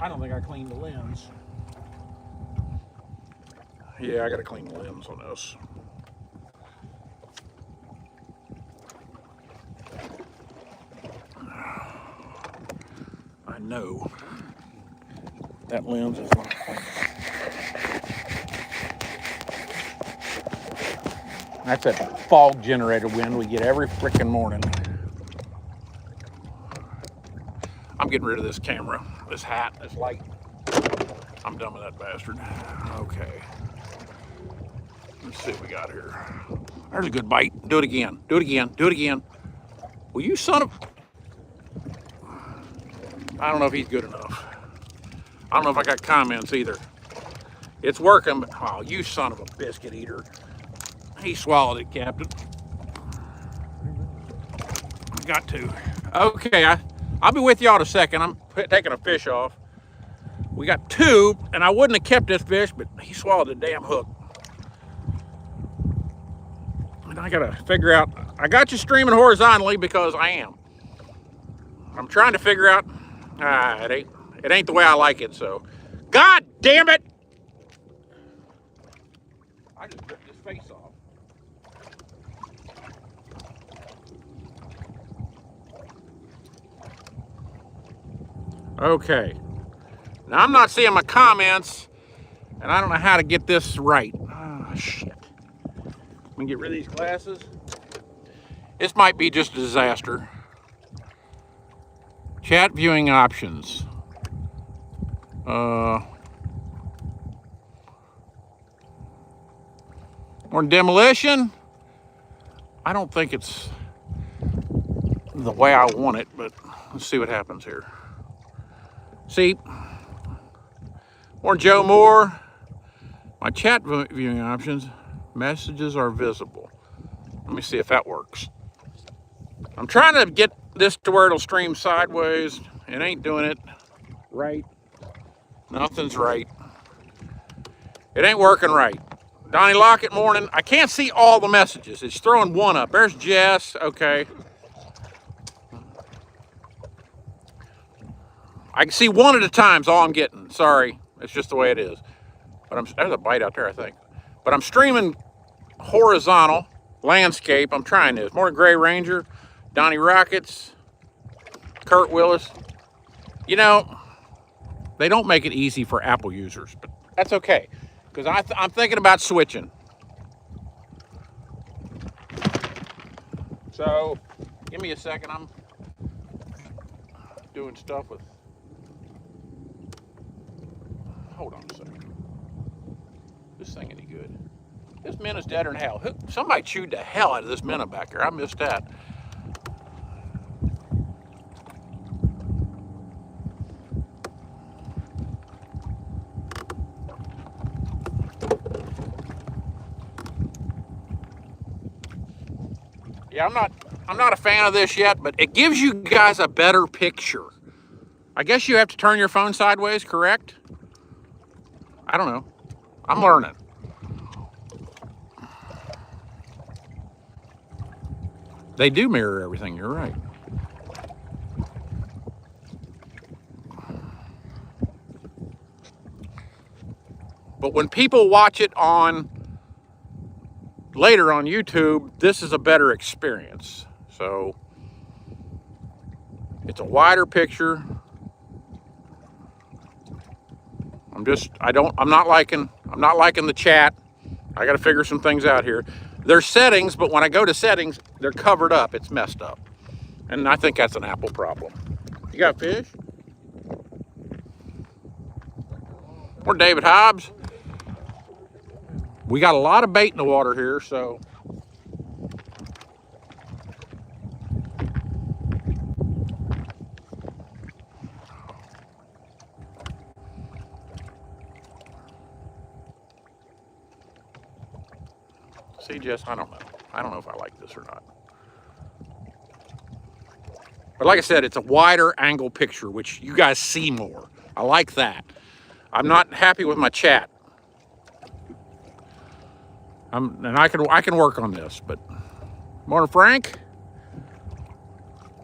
I don't think I cleaned the lens. Yeah, I gotta clean the lens on this. I know that lens is not clean. That's that fog generator wind we get every freaking morning. I'm getting rid of this camera, this hat, this light. I'm done with that bastard. Okay. Let's see what we got here. There's a good bite. Do it again. Do it again. Do it again. Well, you son of... I don't know if he's good enough. I don't know if I got comments either. It's working, but oh, you son of a biscuit eater. He swallowed it, Captain. I got to. Okay, I'll be with y'all in a second. I'm taking a fish off. We got two, and I wouldn't have kept this fish, but he swallowed the damn hook. And I gotta figure out, I got you streaming horizontally because I am. I'm trying to figure out, it ain't the way I like it, so. God damn it! I just ripped his face off. Okay. Now I'm not seeing my comments, and I don't know how to get this right. Oh, shit. Let me get rid of these glasses. This might be just a disaster. Chat viewing options. More demolition. I don't think it's the way I want it, but let's see what happens here. See, more Joe Moore. My chat viewing options. Messages are visible. Let me see if that works. I'm trying to get this to where it'll stream sideways. It ain't doing it right. Nothing's right. It ain't working right. Donnie Lockett morning. I can't see all the messages. It's throwing one up. There's Jess. Okay. I can see one at a time is all I'm getting. Sorry. It's just the way it is. But there's a bite out there, I think. But I'm streaming horizontal landscape. I'm trying this. Morning Gray Ranger, Donnie Rockets, Kurt Willis. You know, they don't make it easy for Apple users, but that's okay. Because I'm thinking about switching. So, give me a second. I'm doing stuff with... Hold on a second. This thing any good? This minnow is deader than hell. Somebody chewed the hell out of this minnow back here. I missed that. Yeah, I'm not a fan of this yet, but it gives you guys a better picture. I guess you have to turn your phone sideways, correct? I don't know. I'm learning. They do mirror everything, you're right. But when people watch it later on YouTube, this is a better experience. So it's a wider picture. I'm not liking the chat. I got to figure some things out here. There's settings, but when I go to settings, they're covered up. It's messed up. And I think that's an Apple problem. You got fish? Or David Hobbs? We got a lot of bait in the water here, so. See, Jess, I don't know. I don't know if I like this or not. But like I said, it's a wider angle picture, which you guys see more. I like that. I'm not happy with my chat. And I can work on this, but morning, Frank.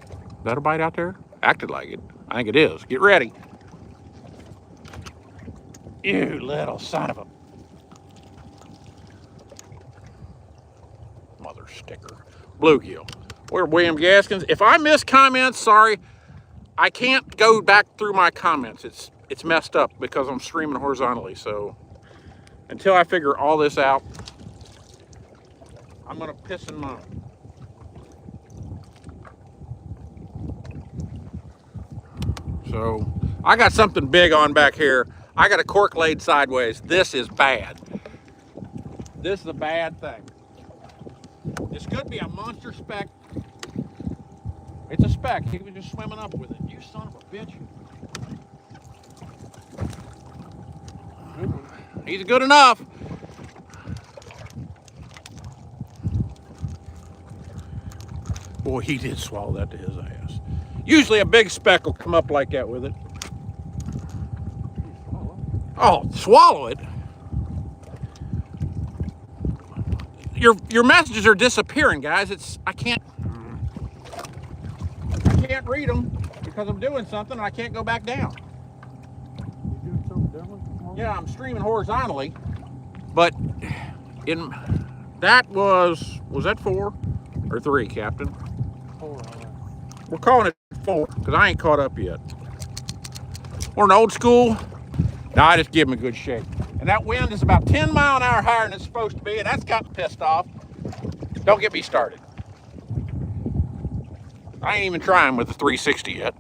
Is that a bite out there? Acted like it. I think it is. Get ready. You little son of a mother sticker. Bluegill. We're William Gaskins. If I miss comments, sorry. I can't go back through my comments. It's messed up because I'm streaming horizontally. So until I figure all this out, I'm gonna piss in mine. So I got something big on back here. I got a cork laid sideways. This is bad. This is a bad thing. This could be a monster speck. It's a speck. He was just swimming up with it. You son of a bitch. He's good enough. Boy, he did swallow that to his ass. Usually a big speck will come up like that with it. Oh, swallow it. Your messages are disappearing, guys. I can't read them because I'm doing something and I can't go back down. You doing something different? Yeah, I'm streaming horizontally, but that was that 4 or 3, Captain? 4. All right. We're calling it 4 because I ain't caught up yet. We're an old school. Now I just give him a good shake. And that wind is about 10 mile an hour higher than it's supposed to be, and that's got me pissed off. Don't get me started. I ain't even trying with the 360 yet.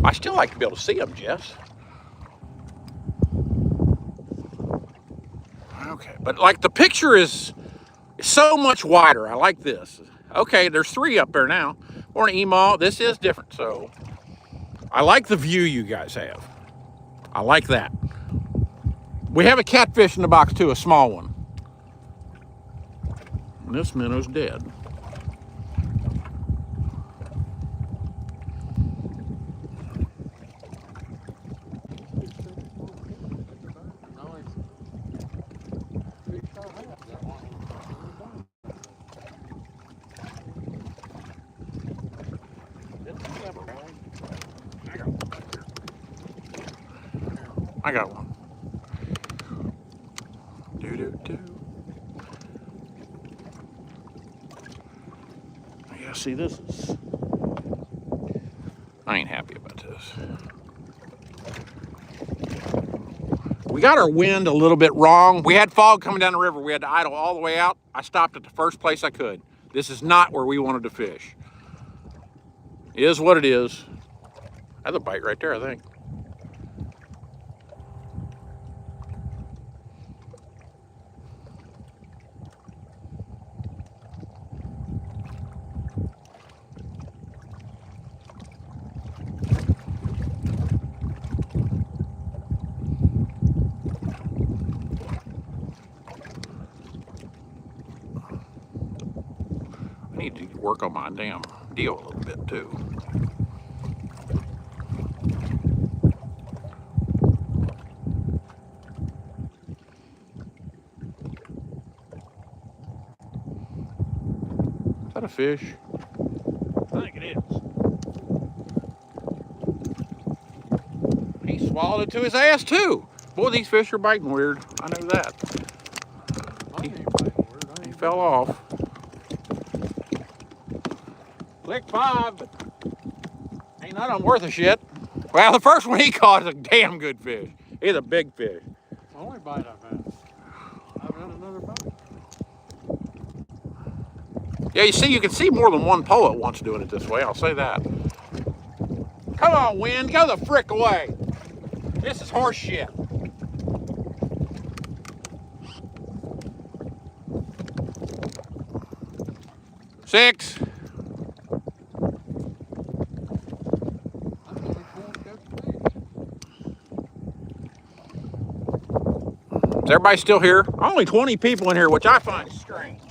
I still like to be able to see them, Jess. Okay, but like the picture is so much wider. I like this. Okay, there's 3 up there now. Or an email. This is different, so I like the view you guys have. I like that. We have a catfish in the box too, a small one. And this minnow's dead. I got one. Do. Yeah, see, this is... I ain't happy about this. We got our wind a little bit wrong. We had fog coming down the river. We had to idle all the way out. I stopped at the first place I could. This is not where we wanted to fish. It is what it is. That's a bite right there, I think. I need to work on my damn deal a little bit too. Is that a fish? I think it is. He swallowed it to his ass too. Boy, these fish are biting weird. I know that. He fell off. Click 5, but ain't none of them worth a shit. Well, the first one he caught is a damn good fish. He's a big fish. The only bite I've had. I've had another bite. Yeah, you see, you can see more than one pole at once doing it this way. I'll say that. Come on, wind, go the frick away. This is horse shit. Six. Is everybody still here? Only 20 people in here, which I find strange.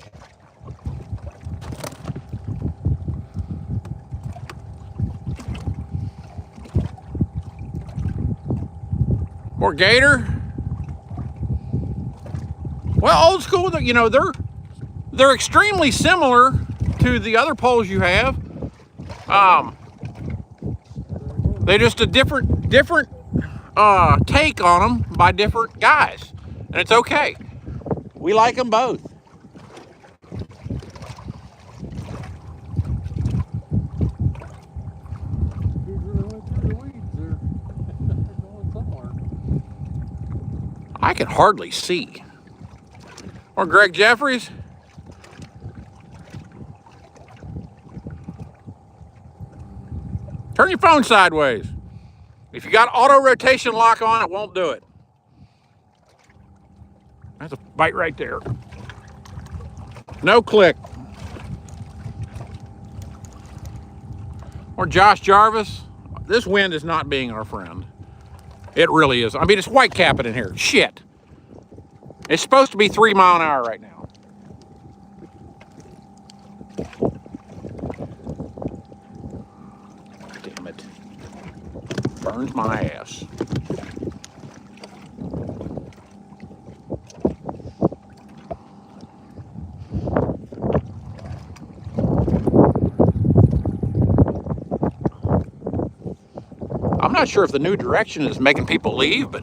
More gator. Well, old school, you know, they're extremely similar to the other poles you have. They're just a different take on them by different guys, and it's okay. We like them both. He really went through the weeds there. Going somewhere. I can hardly see. Or Greg Jeffries. Turn your phone sideways. If you got auto rotation lock on, it won't do it. That's a bite right there. No click. Or Josh Jarvis. This wind is not being our friend. It really is. I mean, it's white capping in here. Shit. It's supposed to be 3 miles an hour right now. Damn it. Burns my ass. I'm not sure if the new direction is making people leave, but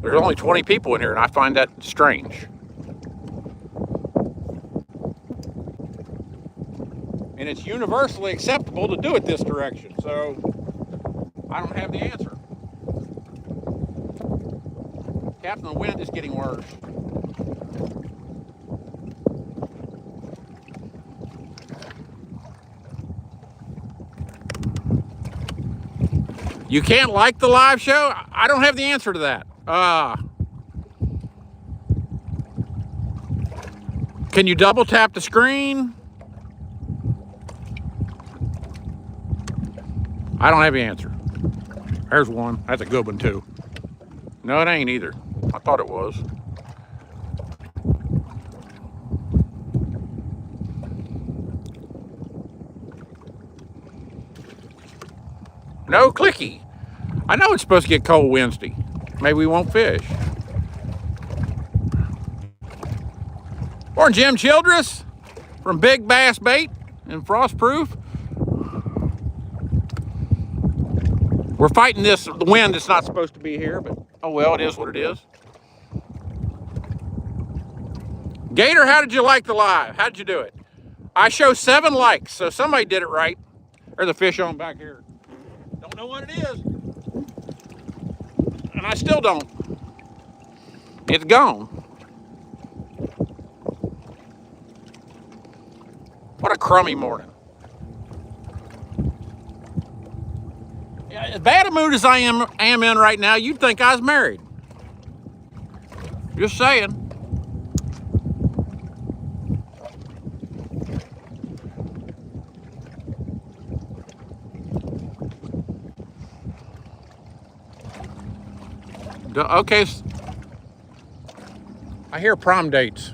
there's only 20 people in here, and I find that strange. And it's universally acceptable to do it this direction, so I don't have the answer. Captain, the wind is getting worse. You can't like the live show? I don't have the answer to that. Can you double tap the screen? I don't have the answer. There's one. That's a good one too. No, it ain't either. I thought it was. No clicky. I know it's supposed to get cold Wednesday. Maybe we won't fish. Or Jim Childress from Big Bass Bait and Frostproof. We're fighting this wind that's not supposed to be here, but oh well, it is what it is. Gator, how did you like the live? How did you do it? I show 7 likes, so somebody did it right. There's a fish on back here. Don't know what it is. And I still don't. It's gone. What a crummy morning. Yeah, as bad a mood as I am in right now, you'd think I was married. Just saying. Okay, I hear prom dates.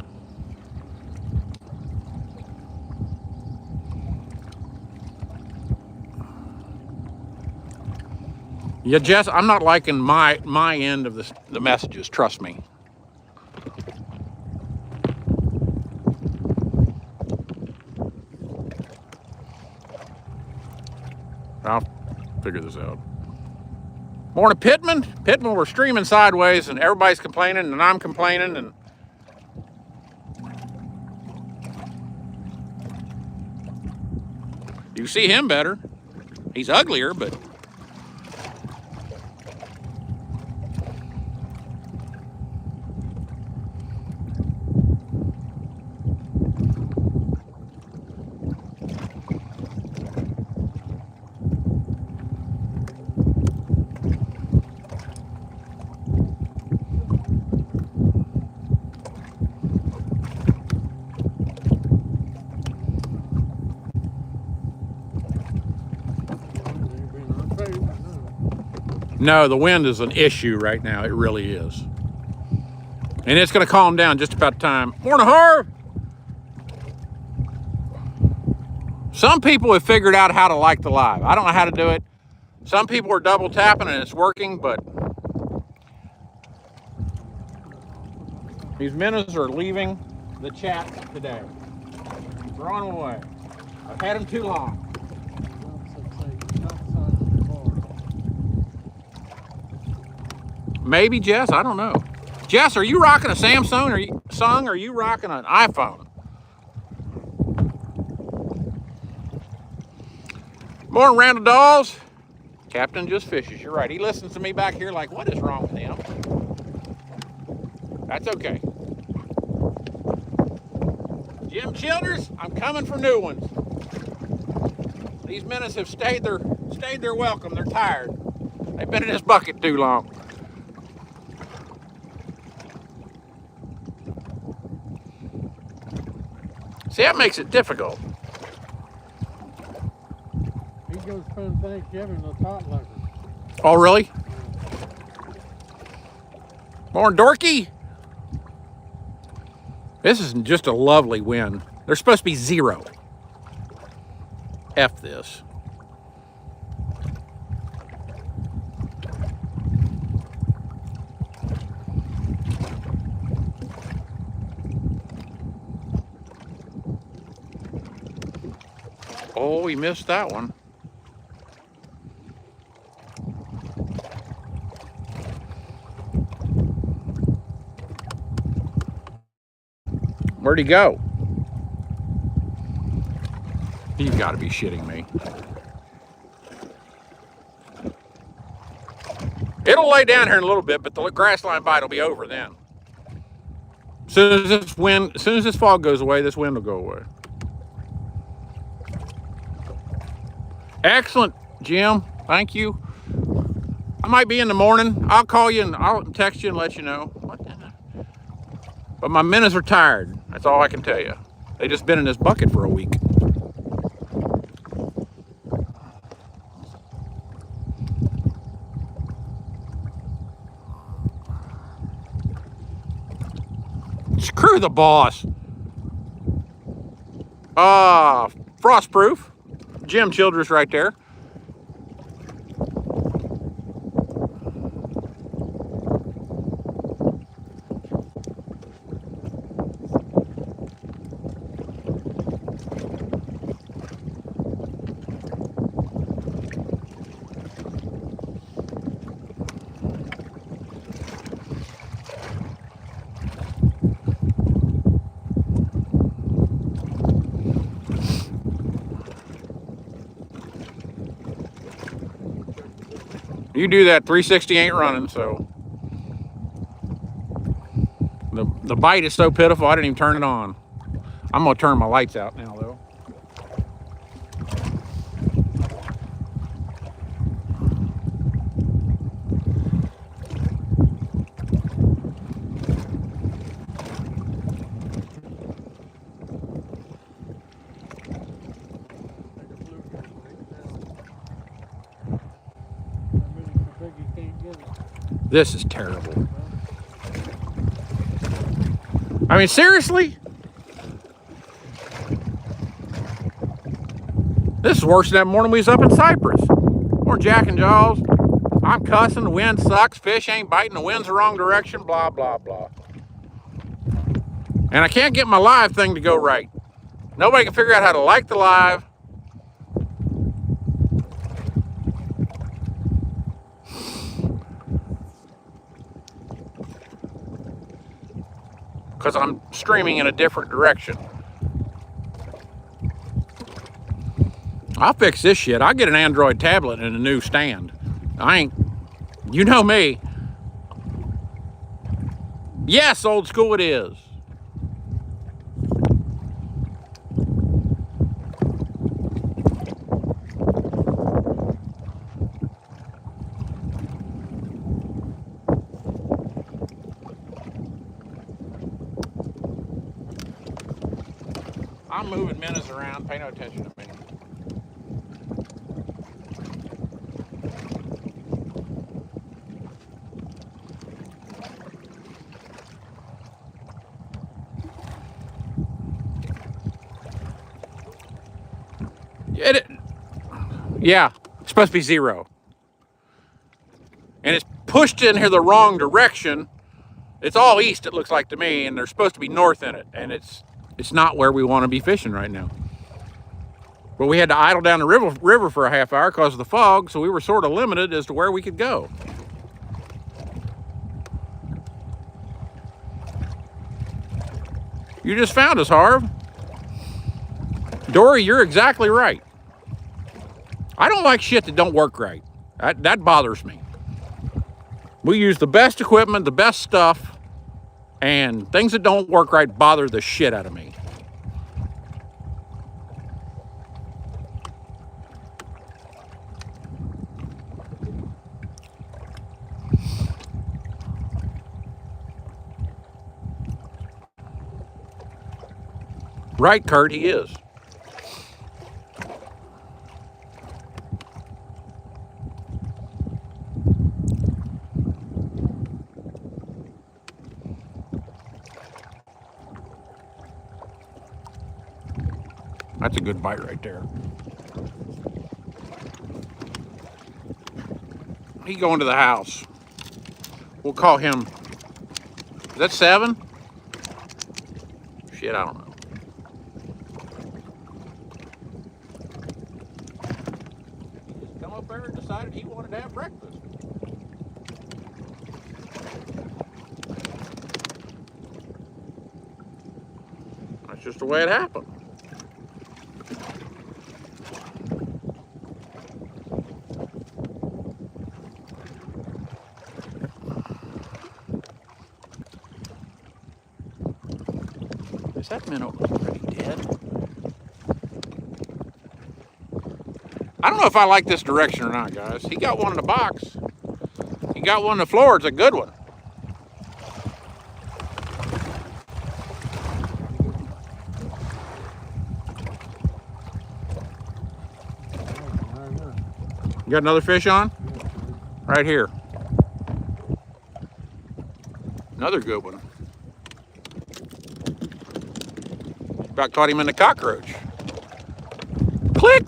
Yeah, Jess, I'm not liking my end of the messages, trust me. I'll figure this out. Morning, Pittman. Pittman, we're streaming sideways and everybody's complaining and I'm complaining and you see him better. He's uglier, but no, the wind is an issue right now. It really is. And it's going to calm down just about time. Morning, Harv. Some people have figured out how to like the live. I don't know how to do it. Some people are double tapping and it's working, but these minnows are leaving the chat today. They're on the way. I've had them too long. Maybe Jess, I don't know. Jess, are you rocking a Samsung or are you rocking an iPhone? Morning, Randall Dolls. Captain just fishes. You're right. He listens to me back here like, what is wrong with him? That's okay. Jim Childers, I'm coming for new ones. These minnows have stayed their welcome. They're tired. They've been in this bucket too long. See, that makes it difficult. He goes spend Thanksgiving with hot liquor. Oh, really? Morning, Dorky. This is just a lovely wind. There's supposed to be 0. F this. Oh, we missed that one. Where'd he go? You've got to be shitting me. It'll lay down here in a little bit, but the grass line bite will be over then. As soon as this fog goes away, this wind will go away. Excellent, Jim. Thank you. I might be in the morning. I'll call you and I'll text you and let you know. But my minnows are tired. That's all I can tell you. They just been in this bucket for a week. Screw the boss. Frostproof. Jim Childress right there. You do that, 360 ain't running, so. The bite is so pitiful, I didn't even turn it on. I'm gonna turn my lights out now, though. This is terrible. I mean, seriously? This is worse than that morning we was up in Cypress. Or Jack and Jaws. I'm cussing, the wind sucks, fish ain't biting, the wind's the wrong direction, blah, blah, blah. And I can't get my live thing to go right. Nobody can figure out how to like the live. Because I'm streaming in a different direction. I'll fix this shit. I'll get an Android tablet and a new stand. You know me. Yes, old school it is. I'm moving minnows around. Pay no attention to me. Yeah, it's supposed to be 0. And it's pushed in here the wrong direction. It's all east, it looks like to me, and there's supposed to be north in it. And it's not where we want to be fishing right now. But we had to idle down the river for a half hour because of the fog, so we were sort of limited as to where we could go. You just found us, Harv. Dory, you're exactly right. I don't like shit that don't work right. That bothers me. We use the best equipment, the best stuff, and things that don't work right bother the shit out of me. Right, Kurt, he is. That's a good bite right there. He going to the house. We'll call him. Is that 7? Shit, I don't know. He just come up there and decided he wanted to have breakfast. That's just the way it happened. Is that minnow already dead? I don't know if I like this direction or not, guys. He got one in the box. He got one on the floor. It's a good one. You got another fish on? Right here. Another good one. About caught him in the cockroach. Click!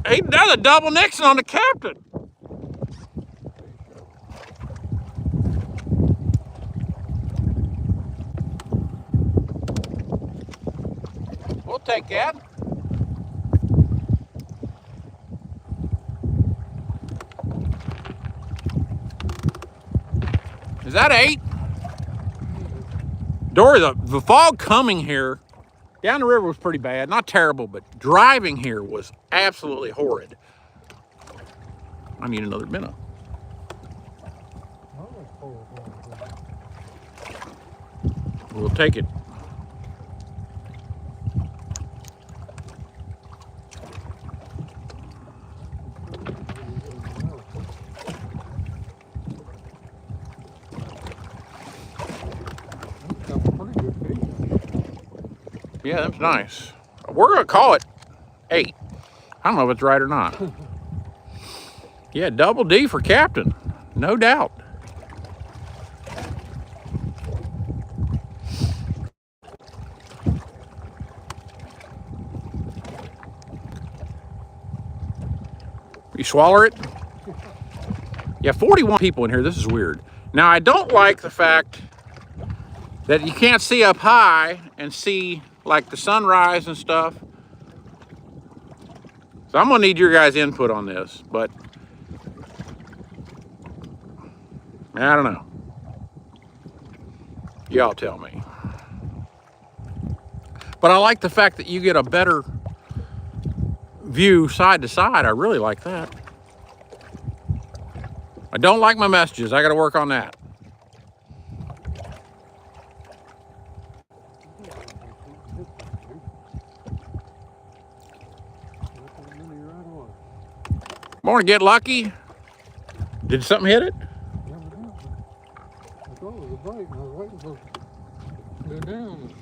Hey, another double Nixon on the captain. We'll take that. Is that 8? Dory, the fog coming here down the river was pretty bad. Not terrible, but driving here was absolutely horrid. I need another minnow. We'll take it. Yeah, that's nice. We're gonna call it 8. I don't know if it's right or not. Yeah, double D for captain, no doubt. You swallow it? Yeah, 41 people in here. This is weird. Now, I don't like the fact that you can't see up high and see like the sunrise and stuff. So I'm gonna need your guys' input on this, but I don't know. Y'all tell me. But I like the fact that you get a better view side to side. I really like that. I don't like my messages. I gotta work on that. Morning, Get Lucky. Did something hit it? I thought it was a bite, and I was waiting for it to go down.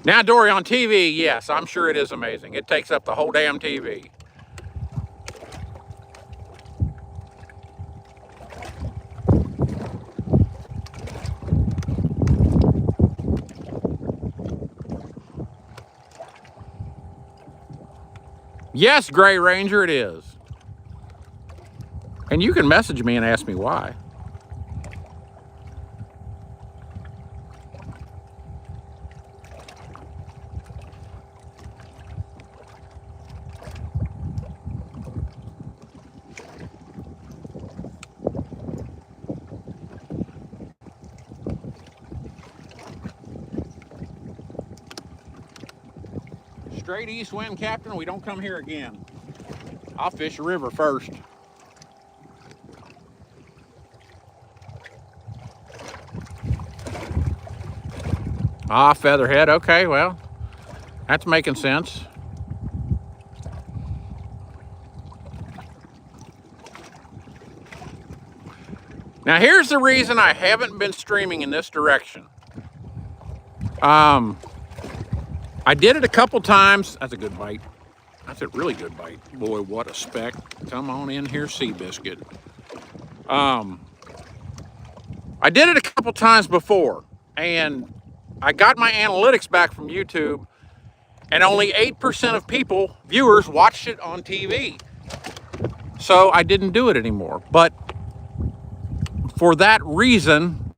Now, Dory, on TV, yes, I'm sure it is amazing. It takes up the whole damn TV. Yes, Gray Ranger, it is. And you can message me and ask me why. straight east wind, Captain. We don't come here again. I'll fish a river first. Ah, featherhead. Okay, well, that's making sense. Now, here's the reason I haven't been streaming in this direction. I did it a couple times. That's a good bite. That's a really good bite. Boy, what a speck. Come on in here, Seabiscuit. I did it a couple times before, and I got my analytics back from YouTube, and only 8% of viewers, watched it on TV. So I didn't do it anymore. But for that reason,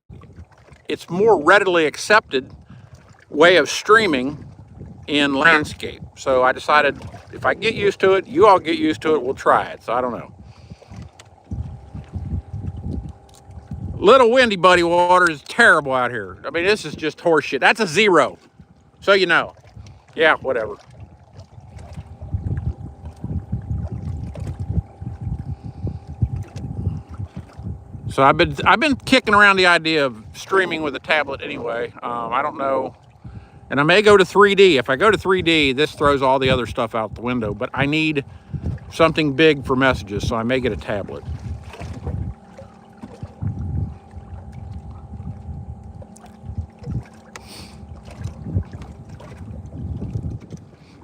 it's more readily accepted way of streaming in landscape. So I decided if I get used to it, you all get used to it, we'll try it. So I don't know. Little windy buddy water is terrible out here. I mean, this is just horseshit. That's a 0. So you know. Yeah, whatever. So I've been kicking around the idea of streaming with a tablet anyway. I don't know. And I may go to 3D. If I go to 3D, this throws all the other stuff out the window. But I need something big for messages, so I may get a tablet.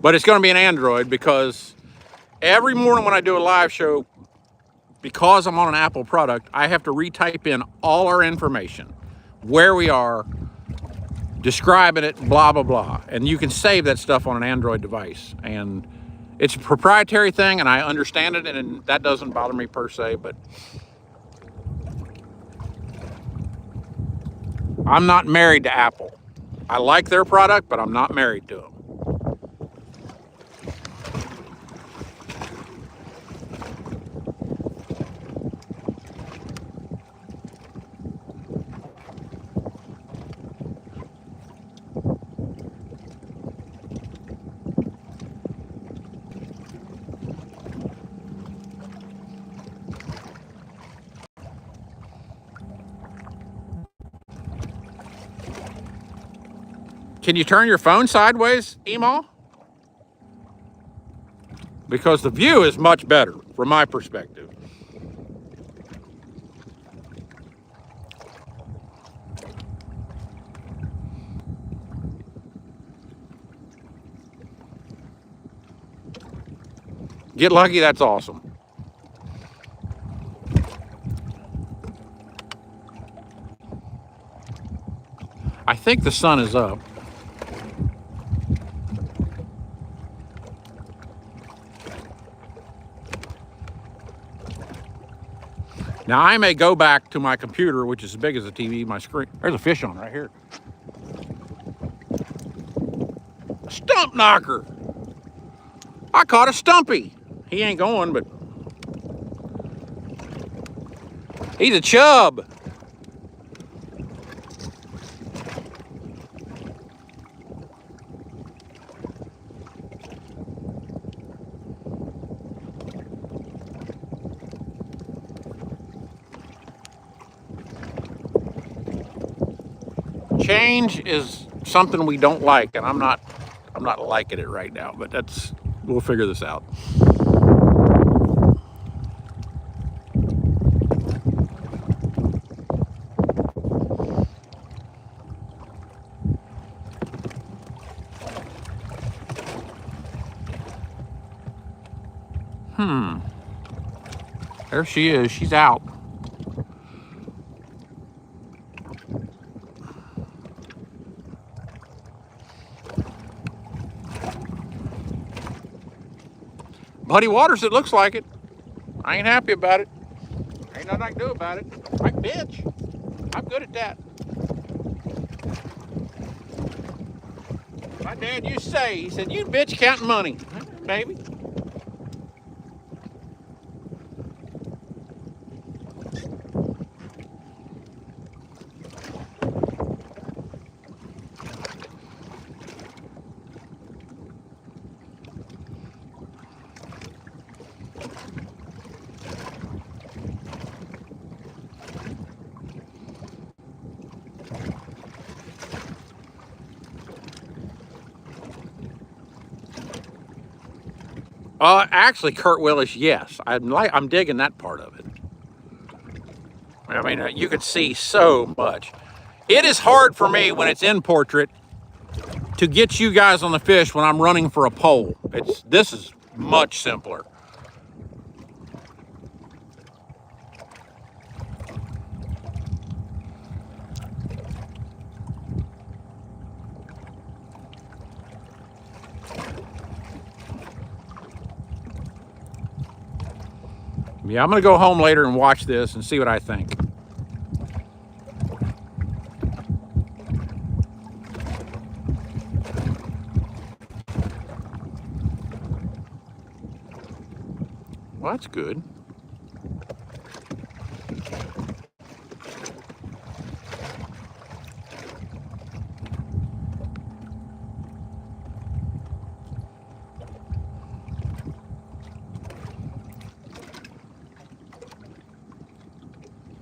But it's going to be an Android because every morning when I do a live show, because I'm on an Apple product, I have to retype in all our information, where we are, describing it, blah, blah, blah. And you can save that stuff on an Android device. And it's a proprietary thing, and I understand it, and that doesn't bother me per se, but I'm not married to Apple. I like their product, but I'm not married to them. Can you turn your phone sideways, Email? Because the view is much better from my perspective. Get lucky, that's awesome. I think the sun is up. Now I may go back to my computer, which is as big as the TV, my screen. There's a fish on right here. A stump knocker. I caught a stumpy. He ain't going, but he's a chub. Change is something we don't like, and I'm not liking it right now, but we'll figure this out. There she is. She's out. Muddy waters, it looks like it. I ain't happy about it. Ain't nothing I can do about it. Right, bitch. I'm good at that. My dad used to say, he said, you bitch counting money. Baby. Actually, Kurt Willis, yes. I'm digging that part of it. I mean, you could see so much. It is hard for me when it's in portrait to get you guys on the fish when I'm running for a pole. This is much simpler. Yeah, I'm gonna go home later and watch this and see what I think. Well, that's good.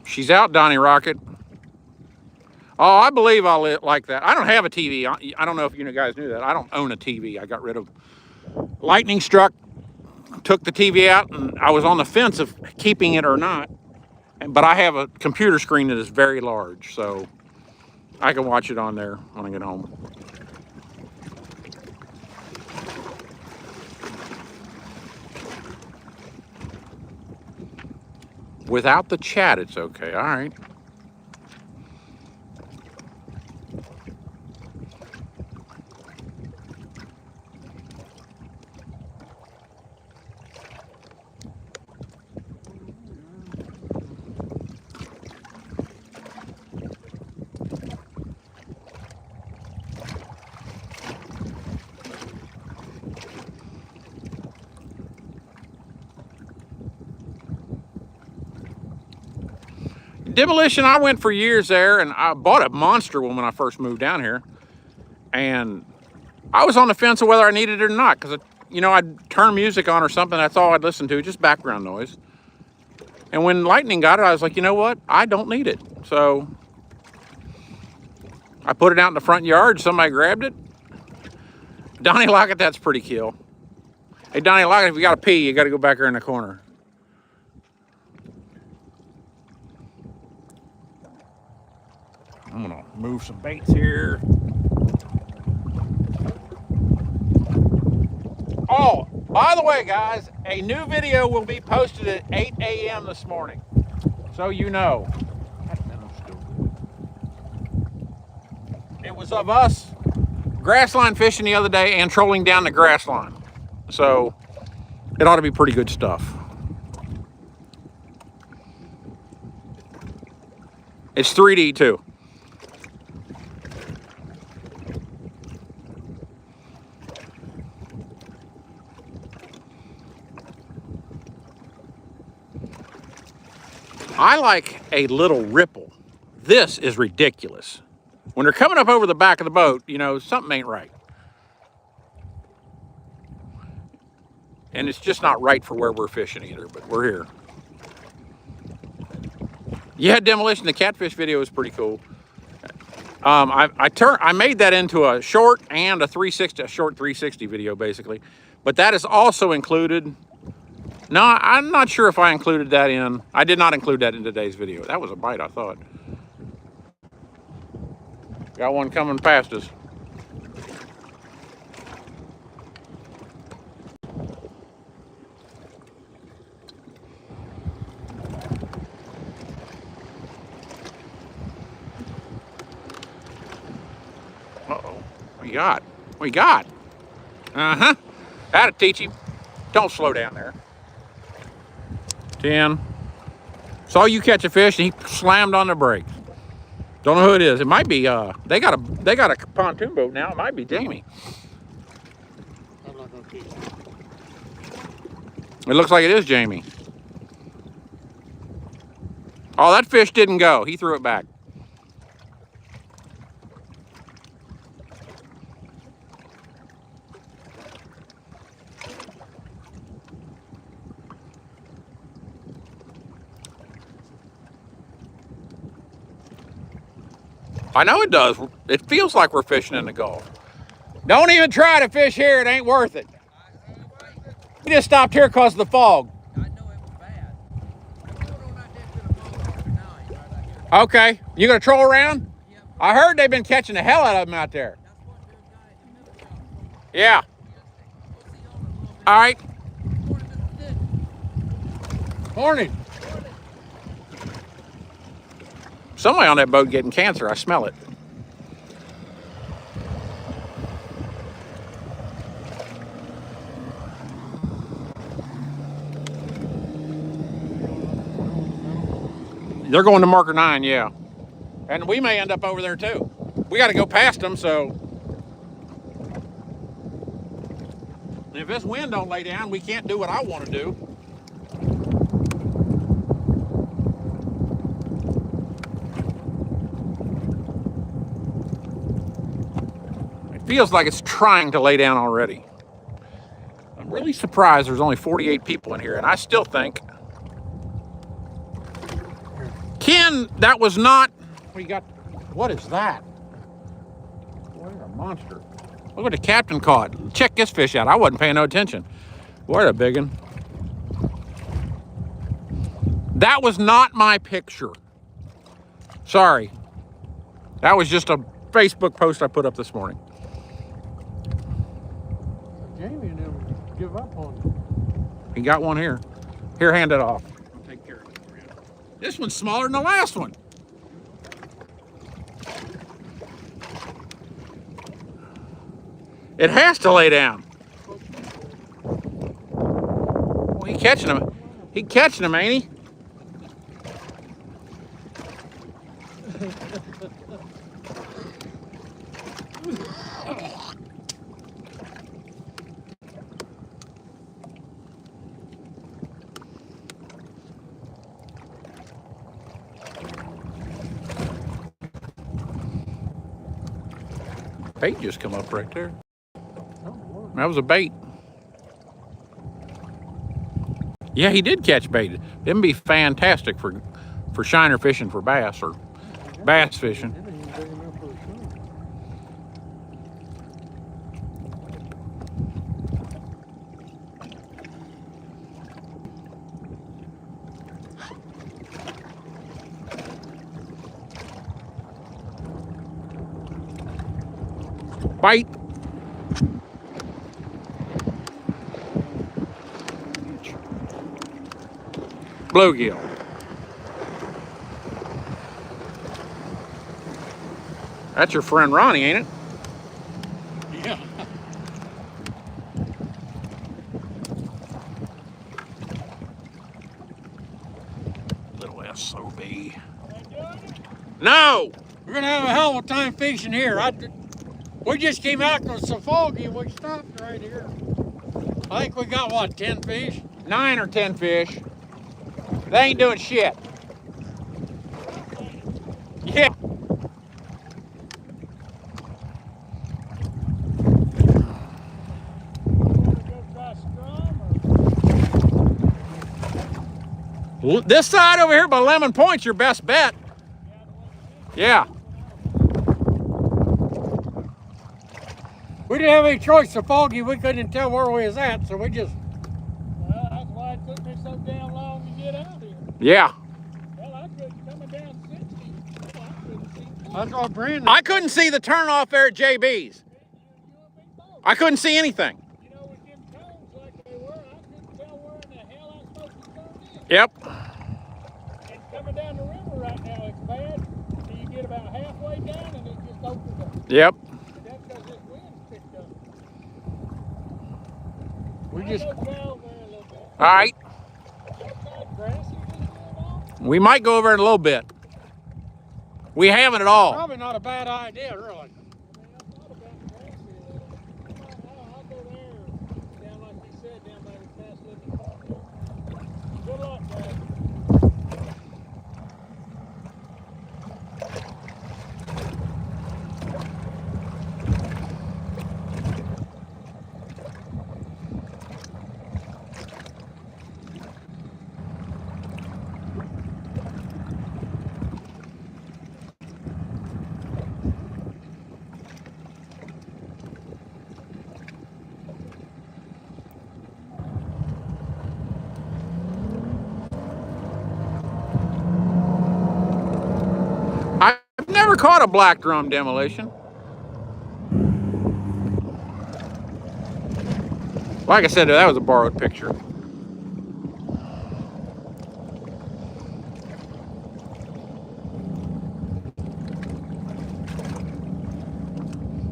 She's out, Donnie Rocket. Oh, I believe I'll like that. I don't have a TV. I don't know if you guys knew that. I don't own a TV. I got rid of. Lightning struck, took the TV out, and I was on the fence of keeping it or not. But I have a computer screen that is very large, so I can watch it on there when I get home. Without the chat, it's okay. All right. Demolition, I went for years there, and I bought a monster one when I first moved down here. And I was on the fence of whether I needed it or not, because, you know, I'd turn music on or something. That's all I'd listen to, just background noise. And when Lightning got it, I was like, you know what? I don't need it. So I put it out in the front yard. Somebody grabbed it. Donnie Lockett, that's pretty cool. Hey, Donnie Lockett, if you got to pee, you got to go back there in the corner. I'm gonna move some baits here. Oh, by the way, guys, a new video will be posted at 8 a.m. this morning. So you know. It was of us grassline fishing the other day and trolling down the grass line. So it ought to be pretty good stuff. It's 3D too. I like a little ripple. This is ridiculous. When they're coming up over the back of the boat, you know, something ain't right. And it's just not right for where we're fishing either, but we're here. Yeah, Demolition, the catfish video was pretty cool. I made that into a short and a 360, a short 360 video basically. But that is also included. No, I'm not sure if I included that in. I did not include that in today's video. That was a bite, I thought. Got one coming past us. Uh-oh. What you got? What you got? Uh-huh. That'll teach him. Don't slow down there. 10. Saw you catch a fish and he slammed on the brakes. Don't know who it is. It might be they got a pontoon boat now. It might be Jamie. I'm not gonna keep it. It looks like it is Jamie. Oh, that fish didn't go. He threw it back. I know it does. It feels like we're fishing in the Gulf. Don't even try to fish here. It ain't worth it. We just stopped here because of the fog. I know it was bad. I'm going on out there to the mall every night, right out here. Okay. You gonna troll around? Yeah, I heard they've been catching the hell out of them out there. that's what the guy in the middle shop. Yeah. We'll see y'all in a little bit. All right. Morning, Mr. Dick. Morning. Somebody on that boat getting cancer. I smell it. They're going to marker 9, yeah. And we may end up over there too. We got to go past them, so. If this wind don't lay down, we can't do what I want to do. It feels like it's trying to lay down already. I'm really surprised there's only 48 people in here, and I still think Ken, that was not. We got. What is that? What a monster! Look what the captain caught. Check this fish out. I wasn't paying no attention. What a big one! That was not my picture. Sorry. That was just a Facebook post I put up this morning. Jamie and them give up on it. He got one here. Here, hand it off. I'll take care of it for you. This one's smaller than the last one. It has to lay down. Well, he catching him. He catching him, ain't he? Bait just come up right there. That was a bait. Yeah, he did catch bait. It'd be fantastic for shiner fishing for bass or bass fishing. It ain't even big enough for a shrimp. Bite. Bluegill. That's your friend Ronnie, ain't it? Yeah. Little SOB. No! We're gonna have a hell of a time fishing here. We just came out because it's so foggy and we stopped right here. I think we got, what, 10 fish? 9 or 10 fish. They ain't doing shit. Yeah. This side over here by Lemon Point's your best bet. Yeah. We didn't have any choice. So foggy, we couldn't tell where we was at, so we just. Well, that's why it took me so damn long to get out here. Yeah. Well, I couldn't coming down 60. Well, I couldn't see. That's what Brandon. I couldn't see the turnoff there at JB's. You and me both. I couldn't see anything. You know, with them cones like they were, I couldn't tell where in the hell I'm supposed to turn in. Yep. And coming down the river right now, it's bad. So you get about halfway down and it just opens up. Yep. And that's because this wind's picked up. We just. I'll go down there a little bit. All right. Outside grassy this good all. We might go over in a little bit. We haven't at all. Probably not a bad idea, really. I thought about grassy a little. I'll go there, down like he said, down by the past living park. Good luck, guys. caught a black drum demolition. Like I said, that was a borrowed picture.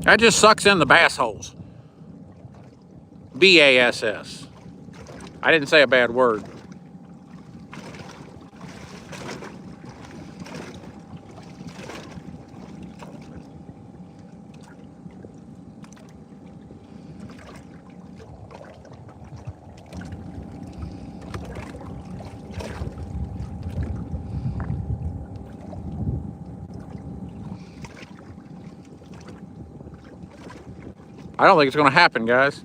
That just sucks in the bass holes. B-A-S-S. I didn't say a bad word. I don't think it's going to happen, guys.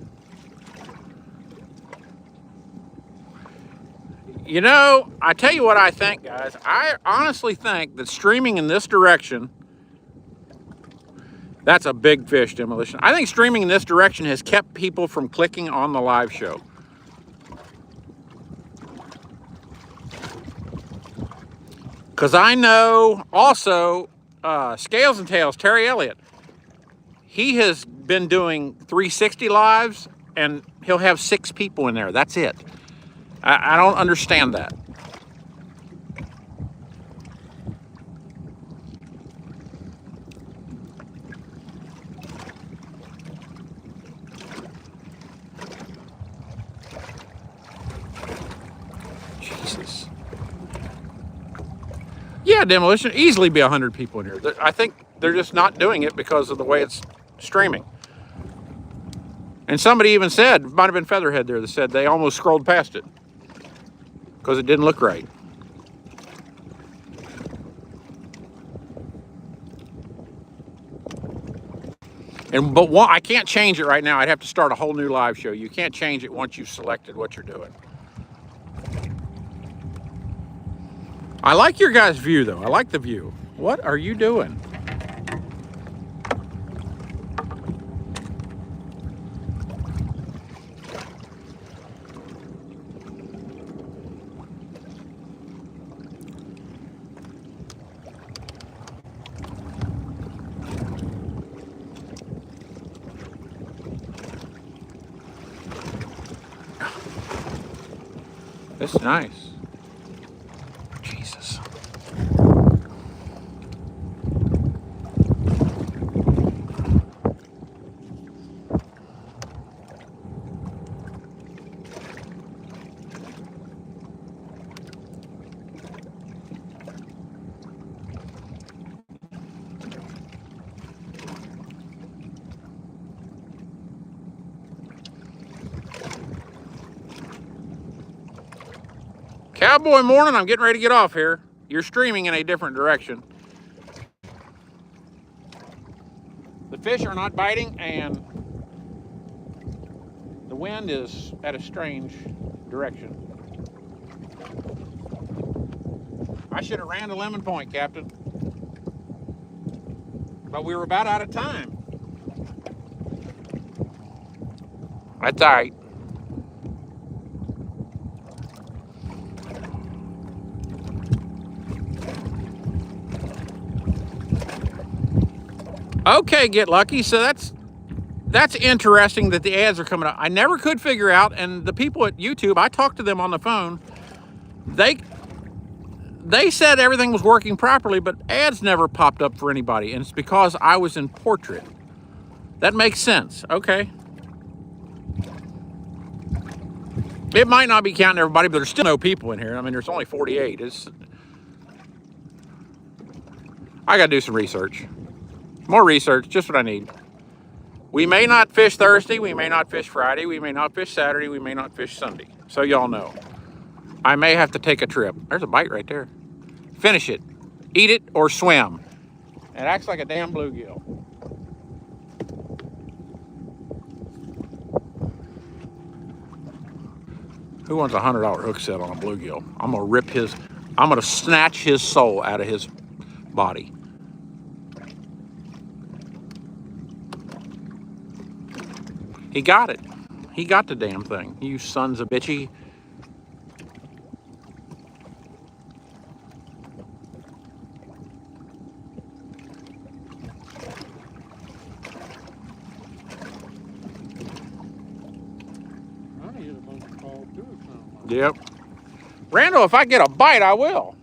You know, I tell you what I think, guys. I honestly think that streaming in this direction, that's a big fish demolition. I think streaming in this direction has kept people from clicking on the live show. Because I know also Scales and Tails, Terry Elliott, he has been doing 360 lives and he'll have 6 people in there. That's it. I don't understand that. Jesus. Yeah, demolition, easily be 100 people in here. I think they're just not doing it because of the way it's streaming. And somebody even said, it might have been Featherhead there, that said they almost scrolled past it because it didn't look right. But I can't change it right now. I'd have to start a whole new live show. You can't change it once you've selected what you're doing. I like your guys' view, though. I like the view. What are you doing? This is nice. Jesus. Cowboy morning, I'm getting ready to get off here. You're streaming in a different direction. The fish are not biting and the wind is at a strange direction. I should have ran to Lemon Point, Captain. But we were about out of time. That's all right. Okay, Get Lucky. So that's interesting that the ads are coming up. I never could figure out, and the people at YouTube, I talked to them on the phone. They said everything was working properly, but ads never popped up for anybody, and it's because I was in portrait. That makes sense. Okay. It might not be counting everybody, but there's still no people in here. I mean, there's only 48. I gotta do some research. More research, just what I need. We may not fish Thursday, we may not fish Friday, we may not fish Saturday, we may not fish Sunday. So y'all know. I may have to take a trip. There's a bite right there. Finish it, eat it, or swim. It acts like a damn bluegill. Who wants a $100 hook set on a bluegill? I'm gonna snatch his soul out of his body. He got it. He got the damn thing. You sons of bitchy. do something. Yep. Randall, if I get a bite, I will.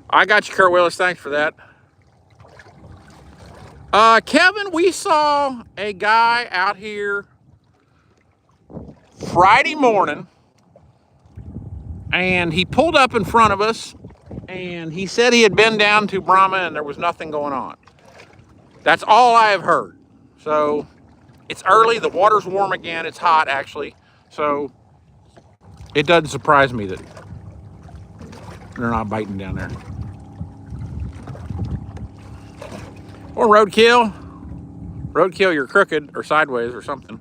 I got you, Kurt Willis. Thanks for that. Kevin, we saw a guy out here Friday morning, and he pulled up in front of us, and he said he had been down to Brahma and there was nothing going on. That's all I have heard. So it's early, the water's warm again, it's hot actually, so it doesn't surprise me that they're not biting down there. Or roadkill. Roadkill, you're crooked or sideways or something.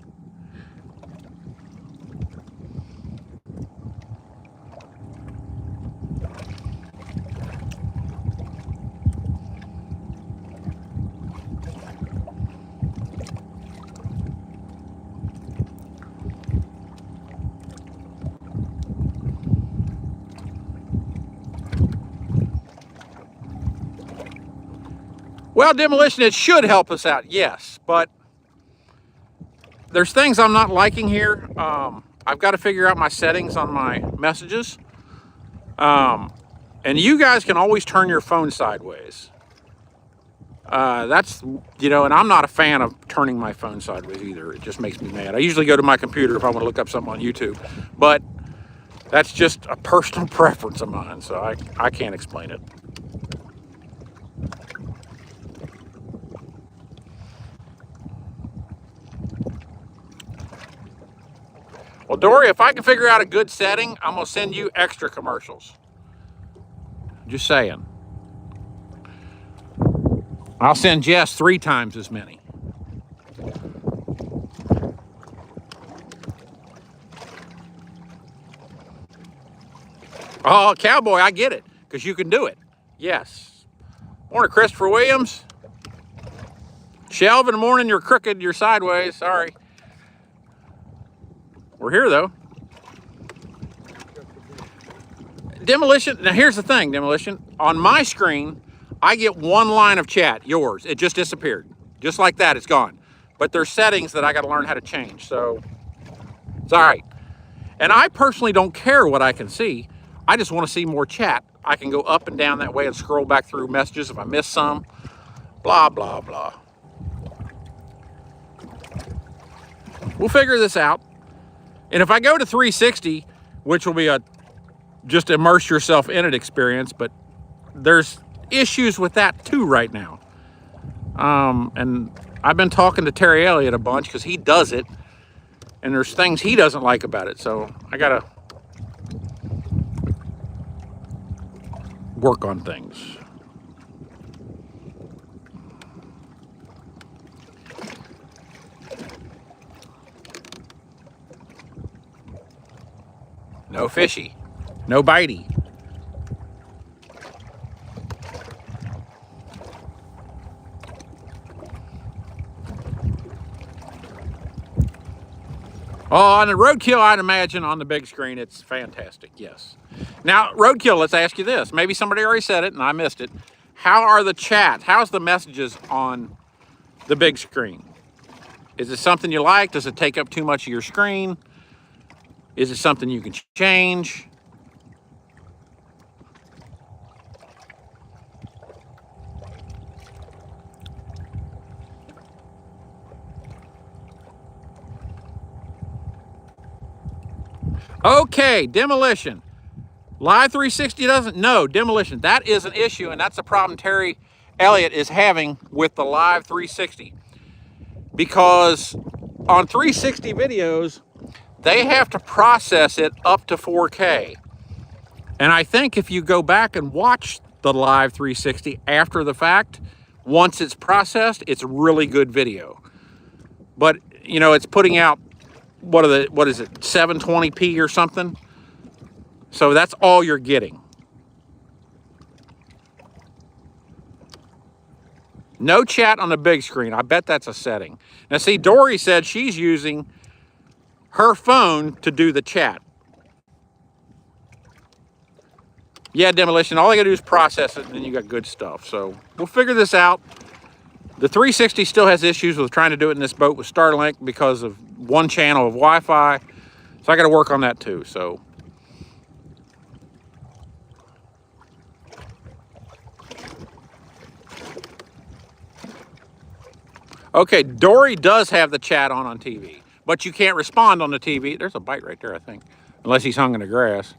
Well, Demolition, it should help us out, yes, but there's things I'm not liking here. I've got to figure out my settings on my messages. And you guys can always turn your phone sideways. That's, you know, and I'm not a fan of turning my phone sideways either. It just makes me mad. I usually go to my computer if I want to look up something on YouTube, but that's just a personal preference of mine, so I can't explain it. Well, Dory, if I can figure out a good setting, I'm going to send you extra commercials. Just saying. I'll send Jess 3 times as many. Oh, Cowboy, I get it, because you can do it. Yes. Morning, Christopher Williams. Shelv, in the morning, you're crooked, you're sideways. Sorry. We're here, though. Demolition, now here's the thing, Demolition. On my screen, I get 1 line of chat, yours. It just disappeared. Just like that, it's gone. But there's settings that I got to learn how to change, so it's all right. And I personally don't care what I can see. I just want to see more chat. I can go up and down that way and scroll back through messages if I miss some. Blah, blah, blah. We'll figure this out. And if I go to 360, which will be a just immerse yourself in it experience, but there's issues with that too right now. And I've been talking to Terry Elliott a bunch because he does it, and there's things he doesn't like about it. So I gotta work on things. No fishy, no bitey. Oh, on the roadkill, I'd imagine on the big screen, it's fantastic, yes. Now, roadkill, let's ask you this. Maybe somebody already said it and I missed it. How are the chats? How's the messages on the big screen? Is it something you like? Does it take up too much of your screen? Is it something you can change? Okay, Demolition. Live 360 doesn't know. Demolition, that is an issue, and that's a problem Terry Elliott is having with the Live 360. Because on 360 videos, they have to process it up to 4K. And I think if you go back and watch the Live 360 after the fact, once it's processed, it's really good video. But, you know, it's putting out, what is it, 720p or something? So that's all you're getting. No chat on the big screen. I bet that's a setting. Now see, Dory said she's using her phone to do the chat. Yeah, Demolition, all I gotta do is process it and then you got good stuff. So we'll figure this out. The 360 still has issues with trying to do it in this boat with Starlink because of one channel of Wi-Fi. So I got to work on that too. So okay, Dory does have the chat on TV, but you can't respond on the TV. There's a bite right there, I think, unless he's hung in the grass.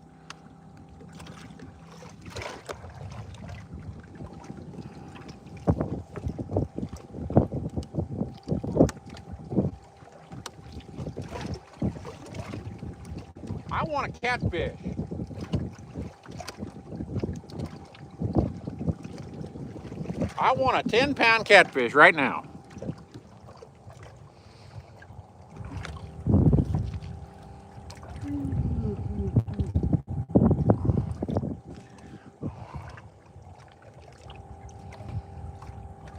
I want a catfish. I want a 10-pound catfish right now.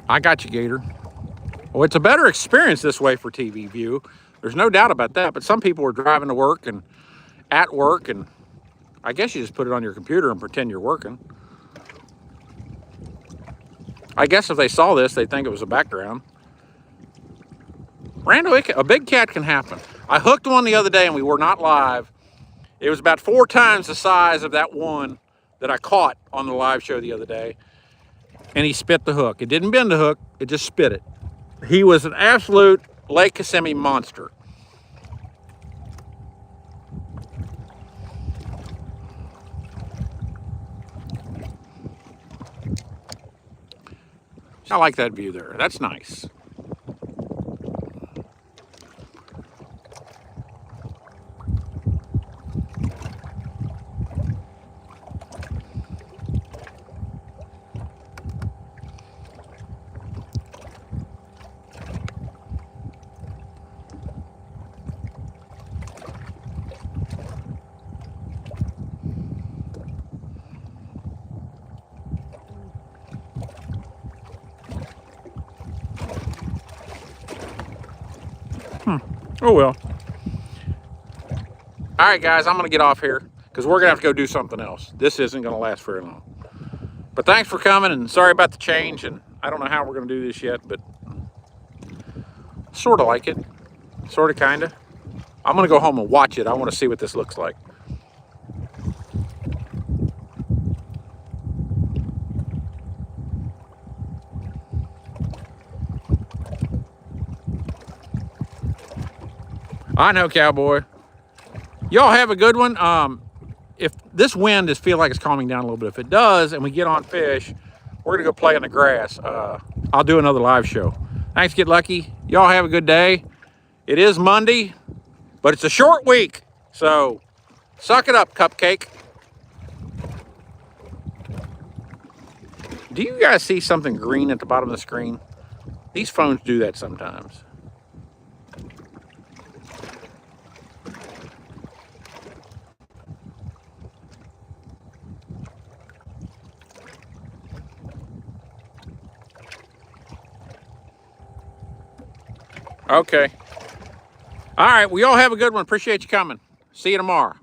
I got you, Gator. Well, it's a better experience this way for TV view. There's no doubt about that, but some people are driving to work and at work, and I guess you just put it on your computer and pretend you're working. I guess if they saw this, they'd think it was a background. Randall, a big cat can happen. I hooked one the other day and we were not live. It was about 4 times the size of that one that I caught on the live show the other day. And he spit the hook. It didn't bend the hook, it just spit it. He was an absolute Lake Kissimmee monster. I like that view there. That's nice. Oh well. All right, guys, I'm going to get off here because we're going to have to go do something else. This isn't going to last very long. But thanks for coming, and sorry about the change, and I don't know how we're going to do this yet, but sort of like it. Sort of, kind of. I'm going to go home and watch it. I want to see what this looks like. I know, cowboy. Y'all have a good one. If this wind is feel like it's calming down a little bit, if it does and we get on fish, we're gonna go play in the grass. I'll do another live show. Thanks, Get Lucky. Y'all have a good day. It is Monday, but it's a short week, so suck it up, Cupcake. Do you guys see something green at the bottom of the screen? These phones do that sometimes. Okay. All right, well, y'all have a good one. Appreciate you coming. See you tomorrow.